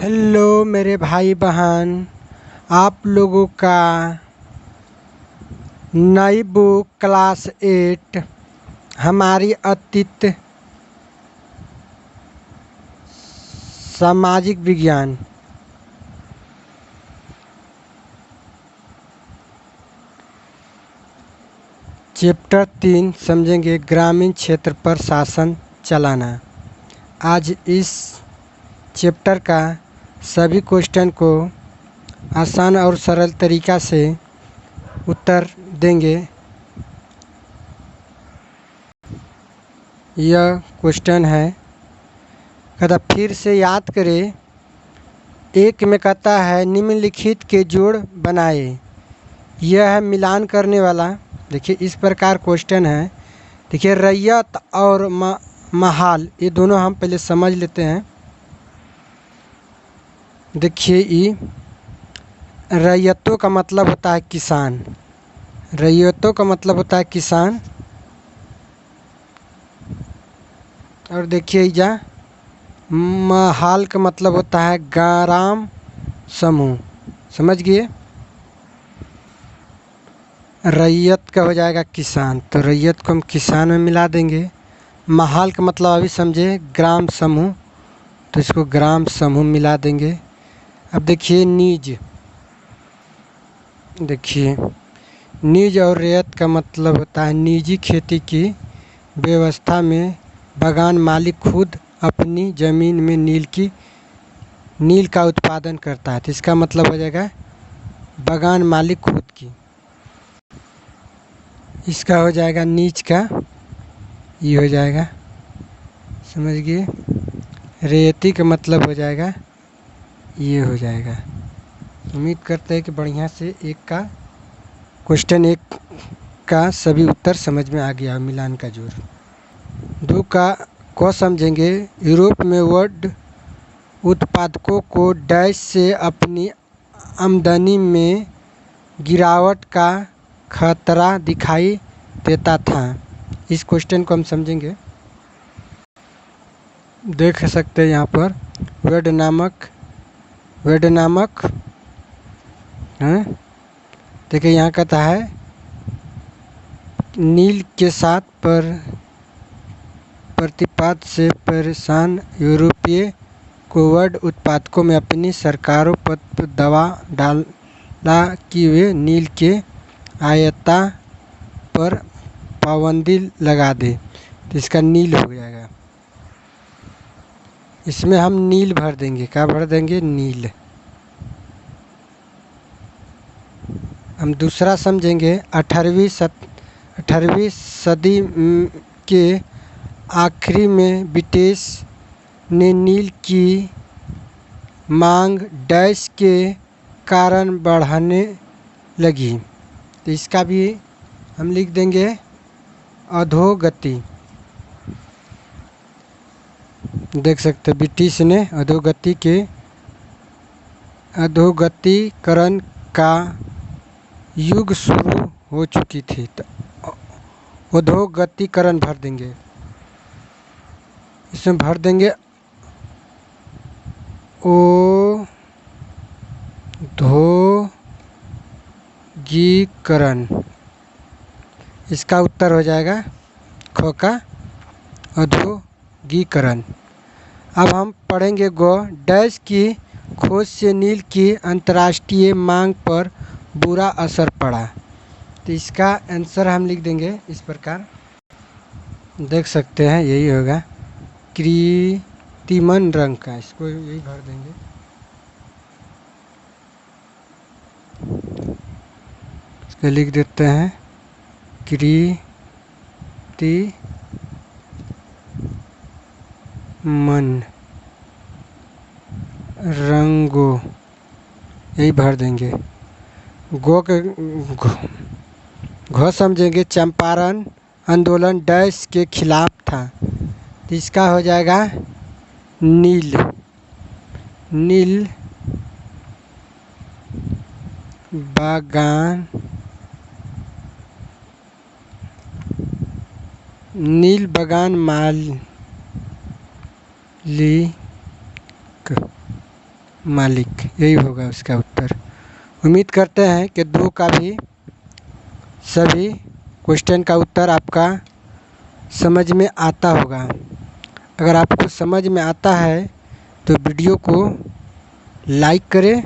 Hello मेरे भाई बहन, आप लोगों का नई बुक क्लास 8 हमारी अतीत सामाजिक विज्ञान चैप्टर 3 समझेंगे। ग्रामीण क्षेत्र पर शासन चलाना। आज इस चैप्टर का सभी क्वेश्चन को आसान और सरल तरीक़ा से उत्तर देंगे। यह क्वेश्चन है, कहता फिर से याद करें। एक में कहता है निम्नलिखित के जोड़ बनाए। यह है मिलान करने वाला। देखिए इस प्रकार क्वेश्चन है। देखिए रैयत और महाल, ये दोनों हम पहले समझ लेते हैं। देखिए ये रैयतों का मतलब होता है किसान। रैयतों का मतलब होता है किसान। और देखिए जा महाल का मतलब होता है ग्राम समूह। समझ गए। रैयत का हो जाएगा किसान, तो रैयत को हम किसान में मिला देंगे। महाल का मतलब अभी समझे ग्राम समूह, तो इसको ग्राम समूह मिला देंगे। अब देखिए निज। देखिए निज और रैयत का मतलब होता है निजी खेती की व्यवस्था में बागान मालिक खुद अपनी ज़मीन में नील का उत्पादन करता है, तो इसका मतलब हो जाएगा बागान मालिक खुद की। इसका हो जाएगा नीच का, ये हो जाएगा। समझ गए। रैयती का मतलब हो जाएगा ये हो जाएगा। उम्मीद करते हैं कि बढ़िया से क्वेश्चन एक का सभी उत्तर समझ में आ गया। मिलान का जोड़। दो को समझेंगे। यूरोप में वुड उत्पादकों को डैश से अपनी आमदनी में गिरावट का खतरा दिखाई देता था। इस क्वेश्चन को हम समझेंगे। देख सकते हैं यहाँ पर वुड नामक हैं। देखिए यहाँ कहता है नील के साथ प्रतिपात से परेशान यूरोपीय को वुड उत्पादकों में अपनी सरकारों पर दबाव डाला कि वे नील के आयात पर पाबंदी लगा दे। तो इसका नील हो जाएगा। इसमें हम नील भर देंगे। क्या भर देंगे? नील। हम दूसरा समझेंगे। 18वीं सदी के आखिरी में ब्रिटिश ने नील की मांग डैश के कारण बढ़ने लगी, तो इसका भी हम लिख देंगे अधोगति। देख सकते हैं ब्रिटिश ने अधोगतिकरण का युग शुरू हो चुकी थी, तो अधोगतिकरण भर देंगे। इसमें भर देंगे अधोगीकरण। इसका उत्तर हो जाएगा ख का अधोगीकरण। अब हम पढ़ेंगे गो। डैश की खोज से नील की अंतर्राष्ट्रीय मांग पर बुरा असर पड़ा। तो इसका आंसर हम लिख देंगे इस प्रकार। देख सकते हैं यही होगा कृत्रिमन रंग का। इसको यही भर देंगे। इसको लिख देते हैं कृत्रिमन रंगों, यही भर देंगे। घ समझेंगे। चंपारण आंदोलन डैश के खिलाफ था, तो इसका हो जाएगा नील बागान मालिक मालिक, यही होगा उसका उत्तर। उम्मीद करते हैं कि दो का भी सभी क्वेश्चन का उत्तर आपका समझ में आता होगा। अगर आपको समझ में आता है तो वीडियो को लाइक करें,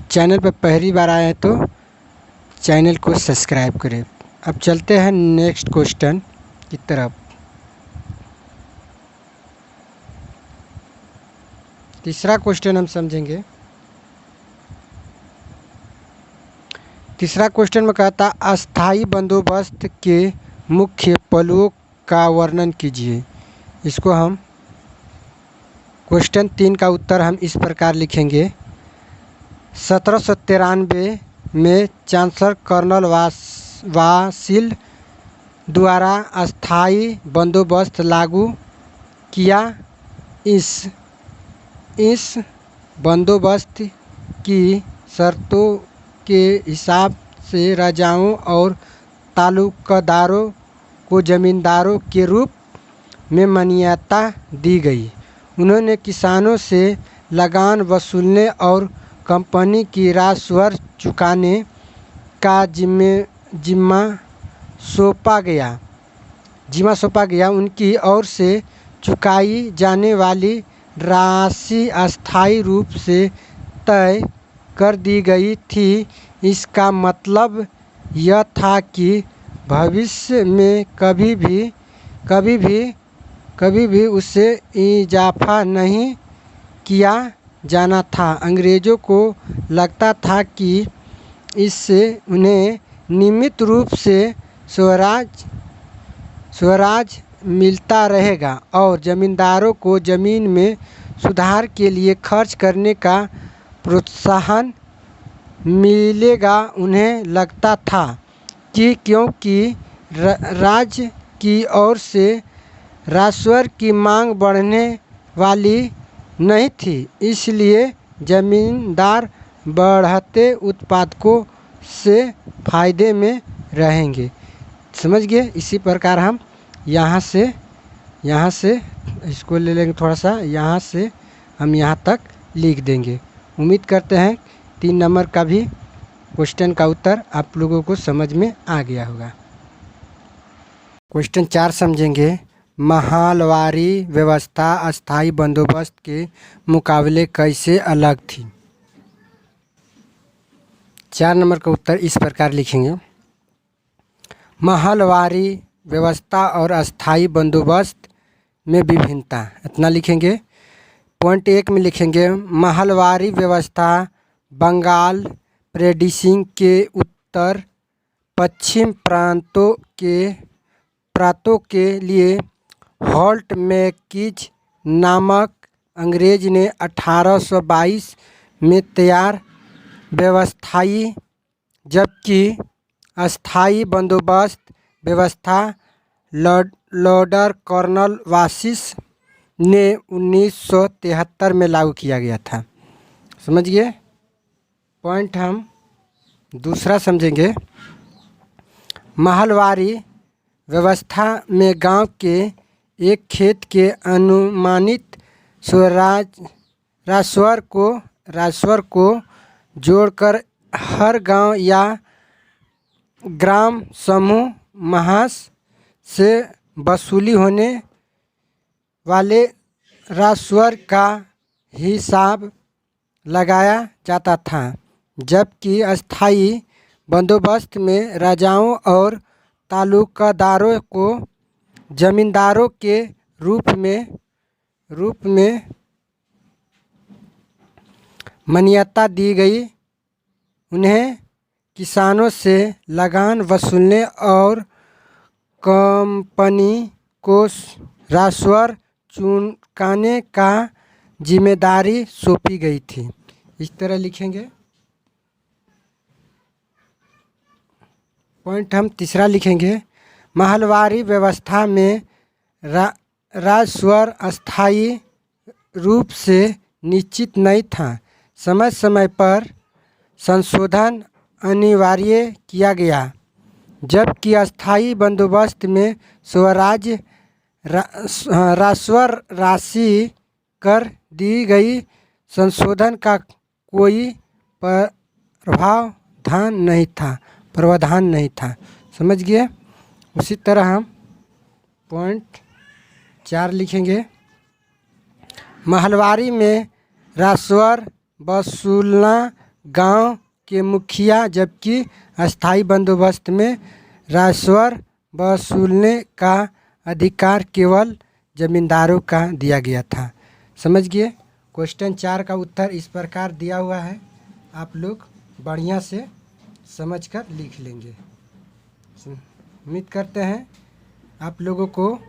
चैनल पर पहली बार आए हैं तो चैनल को सब्सक्राइब करें। अब चलते हैं नेक्स्ट क्वेश्चन की तरफ। तीसरा क्वेश्चन हम समझेंगे। तीसरा क्वेश्चन में कहता अस्थाई बंदोबस्त के मुख्य पहलुओं का वर्णन कीजिए। इसको हम क्वेश्चन 3 का उत्तर हम इस प्रकार लिखेंगे। 1793 में चांसलर कर्नल वासिल द्वारा अस्थाई बंदोबस्त लागू किया। इस बंदोबस्त की शर्तों के हिसाब से राजाओं और तालुकादारों को जमींदारों के रूप में मान्यता दी गई। उन्होंने किसानों से लगान वसूलने और कंपनी की राजस्व चुकाने का जिम्मा सौंपा गया। उनकी ओर से चुकाई जाने वाली राशि अस्थायी रूप से तय कर दी गई थी। इसका मतलब यह था कि भविष्य में कभी भी उससे इजाफा नहीं किया जाना था। अंग्रेज़ों को लगता था कि इससे उन्हें नियमित रूप से स्वराज मिलता रहेगा और ज़मींदारों को ज़मीन में सुधार के लिए खर्च करने का प्रोत्साहन मिलेगा। उन्हें लगता था कि क्योंकि राज्य की ओर से राजस्व की मांग बढ़ने वाली नहीं थी, इसलिए ज़मींदार बढ़ते उत्पादकों से फ़ायदे में रहेंगे। समझ गए? इसी प्रकार हम यहाँ से इसको ले लेंगे, थोड़ा सा यहाँ से हम यहाँ तक लिख देंगे। उम्मीद करते हैं 3 नंबर का भी क्वेश्चन का उत्तर आप लोगों को समझ में आ गया होगा। क्वेश्चन 4 समझेंगे। महलवारी व्यवस्था अस्थाई बंदोबस्त के मुकाबले कैसे अलग थी? 4 नंबर का उत्तर इस प्रकार लिखेंगे। महलवारी व्यवस्था और अस्थाई बंदोबस्त में विभिन्नता, इतना लिखेंगे। पॉइंट 1 में लिखेंगे महलवारी व्यवस्था बंगाल प्रदेश के उत्तर पश्चिम प्रांतों के लिए हॉल्ट मैकीज नामक अंग्रेज ने 1822 में तैयार व्यवस्थाई, जबकि अस्थाई बंदोबस्त व्यवस्था लॉर्ड कर्नल वासिस ने 1973 में लागू किया गया था। समझ गए? पॉइंट हम दूसरा समझेंगे। महलवारी व्यवस्था में गांव के एक खेत के अनुमानित राजस्व को जोड़कर हर गांव या ग्राम समूह महास से वसूली होने वाले राजस्व का हिसाब लगाया जाता था, जबकि अस्थाई बंदोबस्त में राजाओं और तालुकादारों को जमींदारों के रूप में मान्यता दी गई। उन्हें किसानों से लगान वसूलने और कंपनी को राजस्व चुकाने का जिम्मेदारी सौंपी गई थी। इस तरह लिखेंगे। पॉइंट हम तीसरा लिखेंगे। महलवारी व्यवस्था में राजस्व अस्थायी रूप से निश्चित नहीं था। समय समय पर संशोधन अनिवार्य किया गया, जबकि अस्थाई बंदोबस्त में राजस्व राशि कर दी गई। संशोधन का कोई प्रावधान नहीं था। समझ गए। उसी तरह हम पॉइंट 4 लिखेंगे। महलवारी में राजस्व वसूलना गांव के मुखिया, जबकि अस्थाई बंदोबस्त में राजस्व वसूलने का अधिकार केवल जमींदारों का दिया गया था। समझ गए। क्वेश्चन 4 का उत्तर इस प्रकार दिया हुआ है, आप लोग बढ़िया से समझकर लिख लेंगे। उम्मीद करते हैं आप लोगों को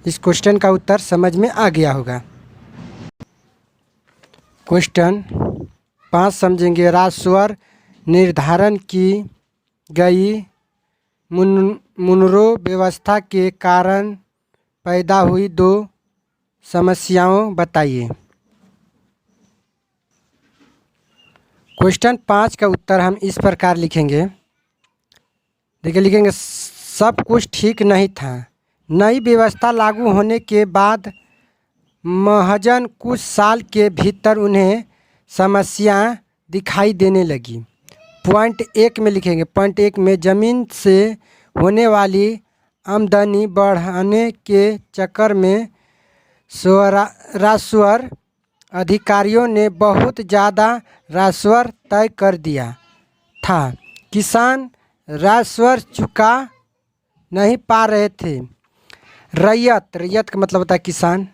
इस क्वेश्चन का उत्तर समझ में आ गया होगा। क्वेश्चन 5 समझेंगे। राजस्व निर्धारण की गई मुनरो व्यवस्था के कारण पैदा हुई 2 समस्याओं बताइए। क्वेश्चन 5 का उत्तर हम इस प्रकार लिखेंगे। देखिए लिखेंगे, सब कुछ ठीक नहीं था। नई व्यवस्था लागू होने के बाद महजन कुछ साल के भीतर उन्हें समस्याएं दिखाई देने लगी। पॉइंट 1 में लिखेंगे। पॉइंट 1 में ज़मीन से होने वाली आमदनी बढ़ाने के चक्कर में राजस्व अधिकारियों ने बहुत ज़्यादा राजस्व तय कर दिया था। किसान राजस्व चुका नहीं पा रहे थे। रैयत का मतलब होता है किसान।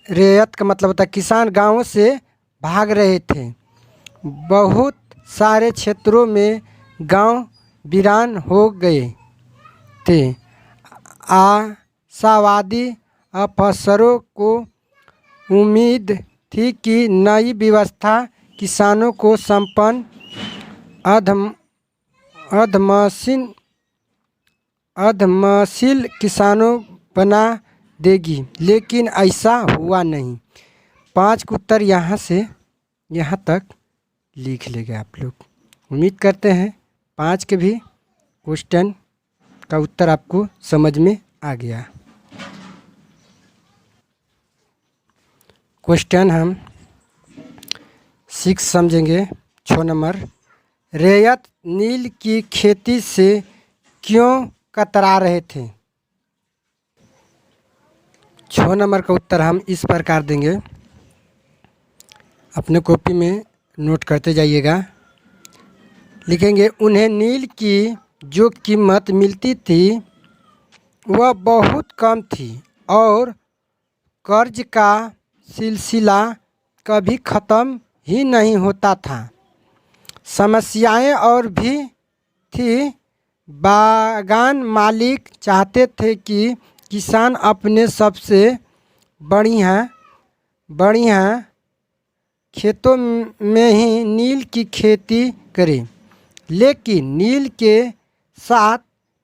रैयत का मतलब होता है किसान गांवों से भाग रहे थे। बहुत सारे क्षेत्रों में गांव वीरान हो गए थे। आशावादी अफसरों को उम्मीद थी कि नई व्यवस्था किसानों को संपन्न अधमशील किसानों बना देगी, लेकिन ऐसा हुआ नहीं। 5 का उत्तर यहाँ से यहाँ तक लिख लेंगे आप लोग। उम्मीद करते हैं 5 के भी क्वेश्चन का उत्तर आपको समझ में आ गया। क्वेश्चन हम 6 समझेंगे। 6 नंबर। रैयत नील की खेती से क्यों कतरा रहे थे? 6 नंबर का उत्तर हम इस प्रकार देंगे, अपने कॉपी में नोट करते जाइएगा। लिखेंगे, उन्हें नील की जो कीमत मिलती थी वह बहुत कम थी और कर्ज का सिलसिला कभी ख़त्म ही नहीं होता था। समस्याएं और भी थी। बागान मालिक चाहते थे कि किसान अपने सबसे बढ़िया खेतों में ही नील की खेती करे, लेकिन नील के साथ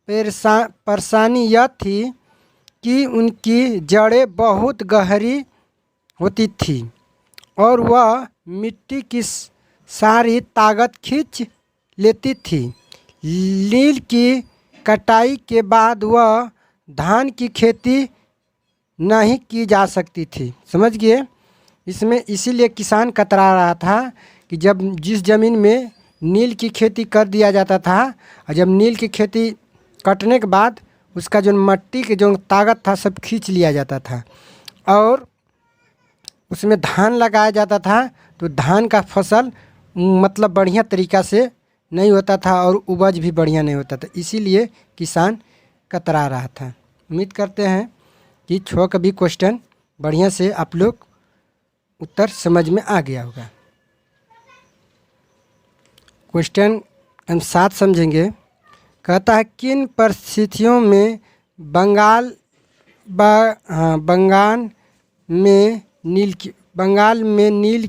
परेशानी यह थी कि उनकी जड़ें बहुत गहरी होती थी और वह मिट्टी की सारी ताकत खींच लेती थी। नील की कटाई के बाद वह धान की खेती नहीं की जा सकती थी। समझ गए। इसमें इसीलिए किसान कतरा रहा था कि जब जिस ज़मीन में नील की खेती कर दिया जाता था और जब नील की खेती कटने के बाद उसका जो मिट्टी की जो ताकत था सब खींच लिया जाता था और उसमें धान लगाया जाता था, तो धान का फसल मतलब बढ़िया तरीक़ा से नहीं होता था और उपज भी बढ़िया नहीं होता था। इसीलिए किसान कतरा रहा था। उम्मीद करते हैं कि 6 का भी क्वेश्चन बढ़िया से आप लोग उत्तर समझ में आ गया होगा। क्वेश्चन हम 7 समझेंगे। कहता है, किन परिस्थितियों में बंगाल में नील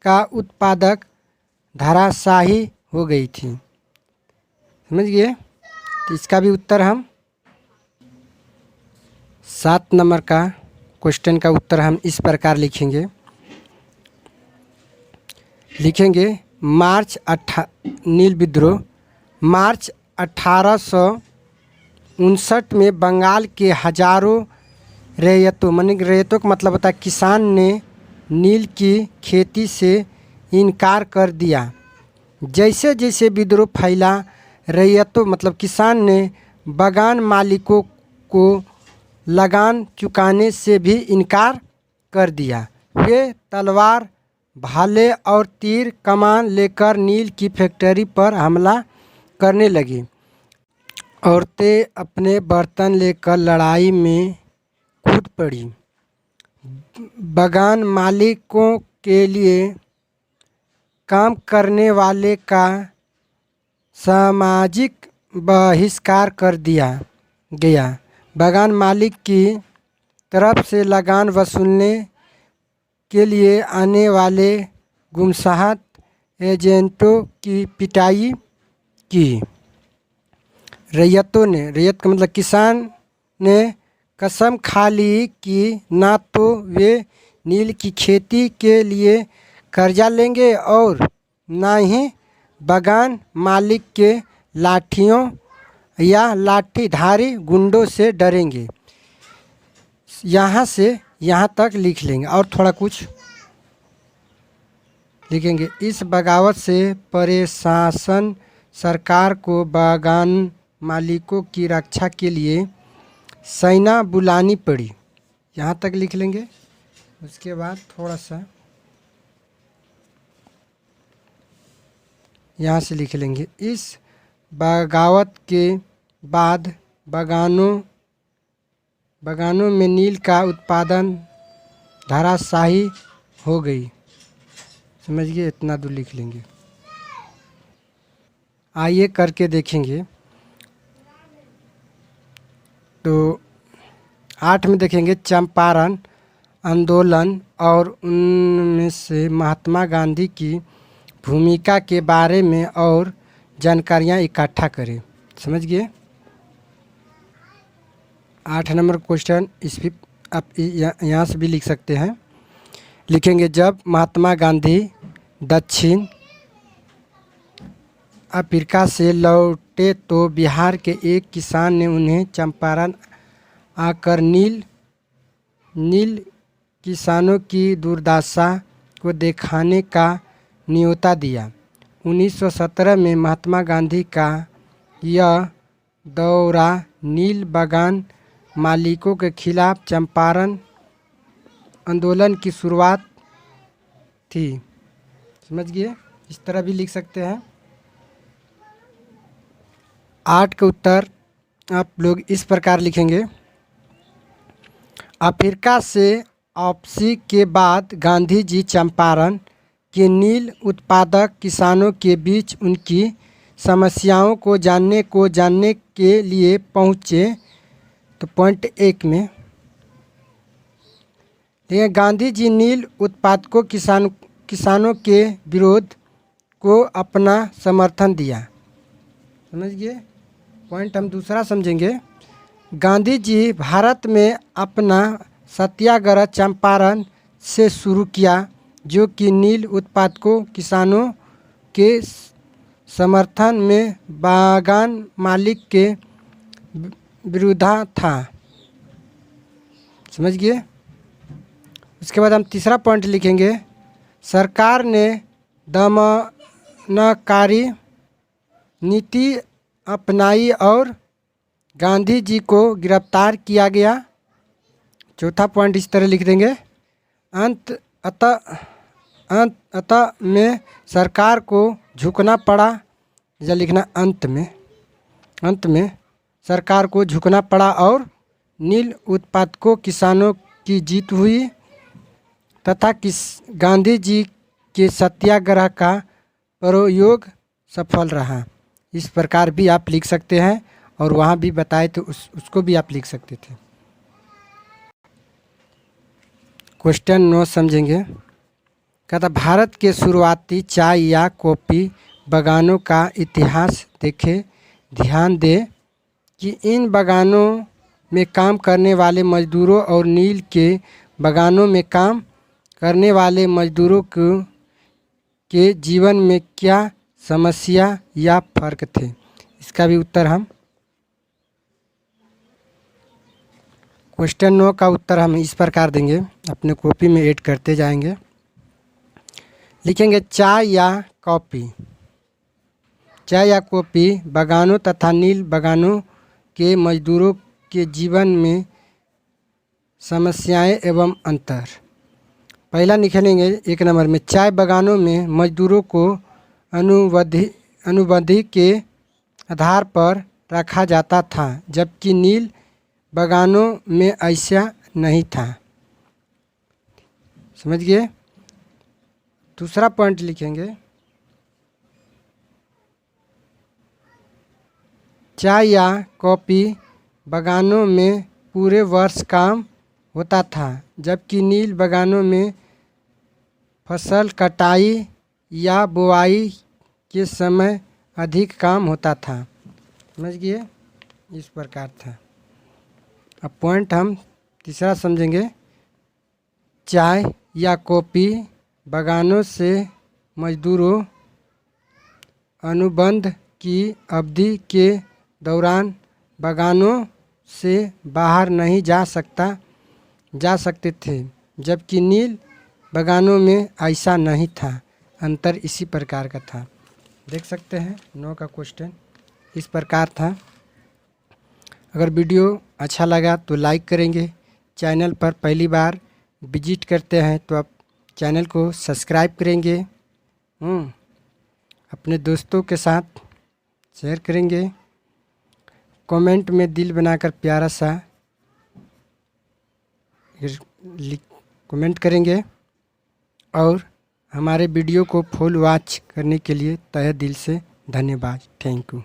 का उत्पादक धराशायी हो गई थी? समझ गए। तो इसका भी उत्तर हम 7 नंबर का क्वेश्चन का उत्तर हम इस प्रकार लिखेंगे। नील विद्रोह मार्च 1859 में बंगाल के हजारों रैयतों का मतलब होता है किसान ने नील की खेती से इनकार कर दिया। जैसे जैसे विद्रोह फैला, रैयतों मतलब किसान ने बागान मालिकों को लगान चुकाने से भी इनकार कर दिया। वे तलवार, भाले और तीर कमान लेकर नील की फैक्ट्री पर हमला करने लगी। औरतें अपने बर्तन लेकर लड़ाई में कूद पड़ी। बागान मालिकों के लिए काम करने वाले का सामाजिक बहिष्कार कर दिया गया। बागान मालिक की तरफ से लगान वसूलने के लिए आने वाले गुमशुदा एजेंटों की पिटाई की। रैयतों ने, रैयत का मतलब किसान ने कसम खा ली कि ना तो वे नील की खेती के लिए कर्जा लेंगे और ना ही बागान मालिक के लाठियों या लाठीधारी गुंडों से डरेंगे। यहाँ से यहाँ तक लिख लेंगे और थोड़ा कुछ लिखेंगे। इस बगावत से प्रशासन सरकार को बागान मालिकों की रक्षा के लिए सेना बुलानी पड़ी। यहाँ तक लिख लेंगे। उसके बाद थोड़ा सा यहाँ से लिख लेंगे। इस बगावत के बाद बागानों में नील का उत्पादन धराशायी हो गई। समझ गए? इतना दूर लिख लेंगे। आइए करके देखेंगे। तो 8 में देखेंगे चंपारण आंदोलन और उनमें से महात्मा गांधी की भूमिका के बारे में और जानकारियाँ इकट्ठा करें। समझ गए? 8 नंबर क्वेश्चन इस भी आप यहाँ से भी लिख सकते हैं। लिखेंगे जब महात्मा गांधी दक्षिण अफ्रीका से लौटे तो बिहार के एक किसान ने उन्हें चंपारण आकर नील किसानों की दुर्दशा को दिखाने का न्योता दिया। 1917 में महात्मा गांधी का यह दौरा नील बागान मालिकों के खिलाफ चंपारण आंदोलन की शुरुआत थी। समझ गए? इस तरह भी लिख सकते हैं। 8 के उत्तर आप लोग इस प्रकार लिखेंगे। अफ्रीका से वापसी के बाद गांधी जी चंपारण के नील उत्पादक किसानों के बीच उनकी समस्याओं को जानने के लिए पहुँचे। तो पॉइंट 1 में देखिए, गांधी जी नील उत्पादकों किसानों के विरोध को अपना समर्थन दिया। समझ गए? पॉइंट हम दूसरा समझेंगे। गांधी जी भारत में अपना सत्याग्रह चंपारण से शुरू किया, जो कि नील उत्पादकों किसानों के समर्थन में बागान मालिक के विरुद्ध था। समझ गए? उसके बाद हम तीसरा पॉइंट लिखेंगे। सरकार ने दमनकारी नीति अपनाई और गांधी जी को गिरफ्तार किया गया। चौथा पॉइंट इस तरह लिख देंगे। अंत में सरकार को झुकना पड़ा, या लिखना अंत में सरकार को झुकना पड़ा और नील उत्पादकों किसानों की जीत हुई तथा गांधी जी के सत्याग्रह का प्रयोग सफल रहा। इस प्रकार भी आप लिख सकते हैं और वहाँ भी बताए तो उसको भी आप लिख सकते थे। क्वेश्चन 9 समझेंगे। कहता भारत के शुरुआती चाय या कॉफ़ी बागानों का इतिहास देखें। ध्यान दें कि इन बागानों में काम करने वाले मजदूरों और नील के बागानों में काम करने वाले मजदूरों के जीवन में क्या समस्या या फर्क थे। इसका भी उत्तर हम क्वेश्चन 9 का उत्तर हम इस प्रकार देंगे। अपने कॉपी में ऐड करते जाएंगे। लिखेंगे चाय या कॉफ़ी। चाय या कॉफ़ी बागानों तथा नील बागानों के मजदूरों के जीवन में समस्याएं एवं अंतर। पहला लिखेंगे 1 नंबर में, चाय बागानों में मजदूरों को अनुबंधी के आधार पर रखा जाता था, जबकि नील बागानों में ऐसा नहीं था। समझ गए। दूसरा पॉइंट लिखेंगे, चाय या कॉफ़ी बागानों में पूरे वर्ष काम होता था, जबकि नील बागानों में फसल कटाई या बुवाई के समय अधिक काम होता था। समझ गए। इस प्रकार था। अब पॉइंट हम तीसरा समझेंगे, चाय या कॉफ़ी बागानों से मजदूरों अनुबंध की अवधि के दौरान बागानों से बाहर नहीं जा सकते थे, जबकि नील बागानों में ऐसा नहीं था। अंतर इसी प्रकार का था। देख सकते हैं 9 का क्वेश्चन इस प्रकार था। अगर वीडियो अच्छा लगा तो लाइक करेंगे। चैनल पर पहली बार विजिट करते हैं तो आप चैनल को सब्सक्राइब करेंगे। अपने दोस्तों के साथ शेयर करेंगे। कमेंट में दिल बनाकर प्यारा सा कमेंट करेंगे और हमारे वीडियो को फुल वॉच करने के लिए तहे दिल से धन्यवाद। Thank you.